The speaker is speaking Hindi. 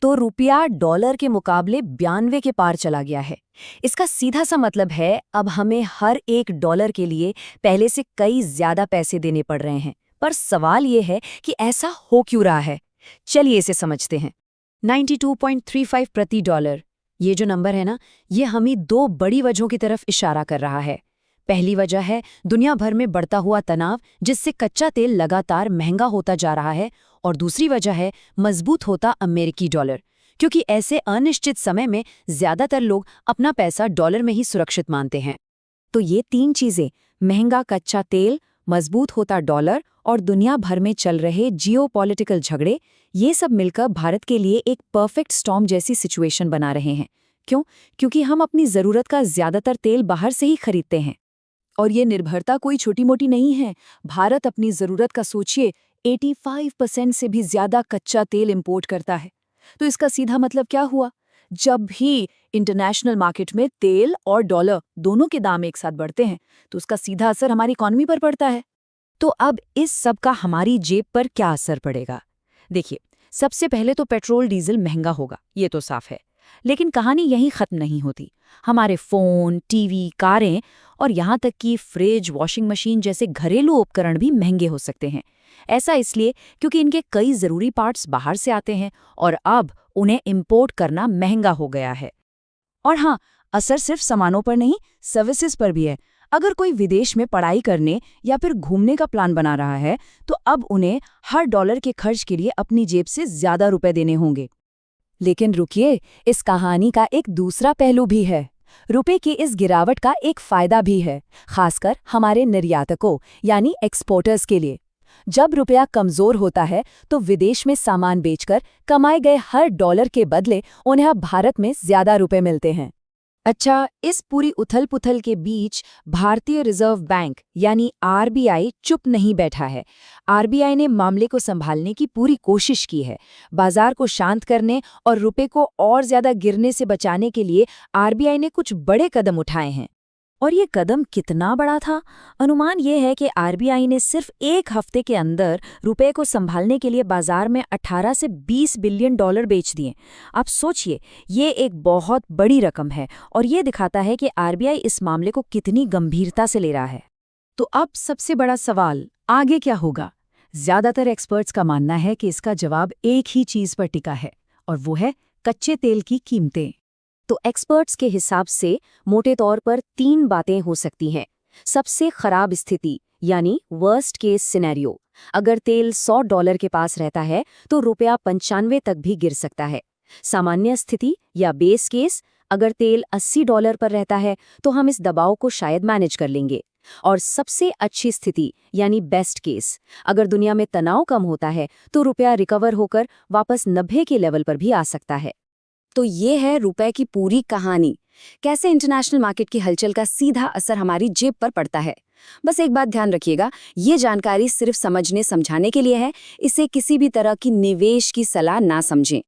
तो रुपया डॉलर के मुकाबले 92 के पार चला गया है। इसका सीधा सा मतलब है अब हमें हर एक डॉलर के लिए पहले से कई ज्यादा पैसे देने पड़ रहे हैं। पर सवाल ये है कि ऐसा हो क्यों रहा है। चलिए इसे समझते हैं। 92.35 प्रति डॉलर, ये जो नंबर है ना, ये हमें दो बड़ी वजहों की तरफ इशारा कर रहा है। पहली वजह है दुनिया भर में बढ़ता हुआ तनाव, जिससे कच्चा तेल लगातार महंगा होता जा रहा है, और दूसरी वजह है मजबूत होता अमेरिकी डॉलर, क्योंकि ऐसे अनिश्चित समय में ज्यादातर लोग अपना पैसा डॉलर में ही सुरक्षित मानते हैं। तो ये तीन चीजें, महंगा कच्चा तेल, मजबूत होता डॉलर और दुनिया भर में चल रहे जियोपॉलिटिकल झगड़े, ये सब मिलकर भारत के लिए एक परफेक्ट स्टॉर्म जैसी सिचुएशन बना रहे हैं। क्यों? क्योंकि हम अपनी जरूरत का ज्यादातर तेल बाहर से ही खरीदते हैं। और ये निर्भरता कोई छोटी मोटी नहीं है। भारत अपनी जरूरत का सोचिए 85% से भी ज्यादा कच्चा तेल इंपोर्ट करता है। तो इसका सीधा मतलब क्या हुआ? जब भी इंटरनेशनल मार्केट में तेल और डॉलर दोनों के दाम एक साथ बढ़ते हैं, तो उसका सीधा असर हमारी इकोनॉमी पर पड़ता है। तो अब इस सब का हमारी जेब पर क्या असर पड़ेगा? देखिए, सबसे पहले तो पेट्रोल डीजल महंगा होगा, ये तो साफ है। लेकिन कहानी यहीं खत्म नहीं होती। हमारे फोन, टीवी, कारें और यहाँ तक कि फ्रिज, वॉशिंग मशीन जैसे घरेलू उपकरण भी महंगे हो सकते हैं। ऐसा इसलिए क्योंकि इनके कई जरूरी पार्ट्स बाहर से आते हैं और अब उन्हें इंपोर्ट करना महंगा हो गया है। और हाँ, असर सिर्फ सामानों पर नहीं, सर्विसेज पर भी है। अगर कोई विदेश में पढ़ाई करने या फिर घूमने का प्लान बना रहा है, तो अब उन्हें हर डॉलर के खर्च के लिए अपनी जेब से ज्यादा रुपए देने होंगे। लेकिन रुकिए, इस कहानी का एक दूसरा पहलू भी है। रुपए की इस गिरावट का एक फायदा भी है, खासकर हमारे निर्यातकों यानी एक्सपोर्टर्स के लिए। जब रुपया कमजोर होता है, तो विदेश में सामान बेचकर कमाए गए हर डॉलर के बदले उन्हें अब भारत में ज्यादा रुपए मिलते हैं। अच्छा, इस पूरी उथल-पुथल के बीच भारतीय रिजर्व बैंक यानी आरबीआई चुप नहीं बैठा है। आरबीआई ने मामले को संभालने की पूरी कोशिश की है। बाजार को शांत करने और रुपए को और ज्यादा गिरने से बचाने के लिए आरबीआई ने कुछ बड़े कदम उठाए हैं। और ये कदम कितना बड़ा था? अनुमान ये है कि आरबीआई ने सिर्फ एक हफ्ते के अंदर रुपए को संभालने के लिए बाजार में 18 से 20 बिलियन डॉलर बेच दिए। आप सोचिए, ये एक बहुत बड़ी रकम है और ये दिखाता है कि आरबीआई इस मामले को कितनी गंभीरता से ले रहा है। तो अब सबसे बड़ा सवाल, आगे क्या होगा? ज्यादातर एक्सपर्ट्स का मानना है कि इसका जवाब एक ही चीज पर टिका है, और वो है कच्चे तेल की कीमतें। तो एक्सपर्ट्स के हिसाब से मोटे तौर पर तीन बातें हो सकती हैं। सबसे खराब स्थिति यानी वर्स्ट केस सिनेरियो, अगर तेल $100 के पास रहता है तो रुपया 95 तक भी गिर सकता है। सामान्य स्थिति या बेस केस, अगर तेल $80 पर रहता है तो हम इस दबाव को शायद मैनेज कर लेंगे। और सबसे अच्छी स्थिति यानी बेस्ट केस, अगर दुनिया में तनाव कम होता है तो रुपया रिकवर होकर वापस 90 के लेवल पर भी आ सकता है। तो ये है रुपए की पूरी कहानी, कैसे इंटरनेशनल मार्केट की हलचल का सीधा असर हमारी जेब पर पड़ता है। बस एक बात ध्यान रखिएगा, ये जानकारी सिर्फ समझने समझाने के लिए है, इसे किसी भी तरह की निवेश की सलाह ना समझें।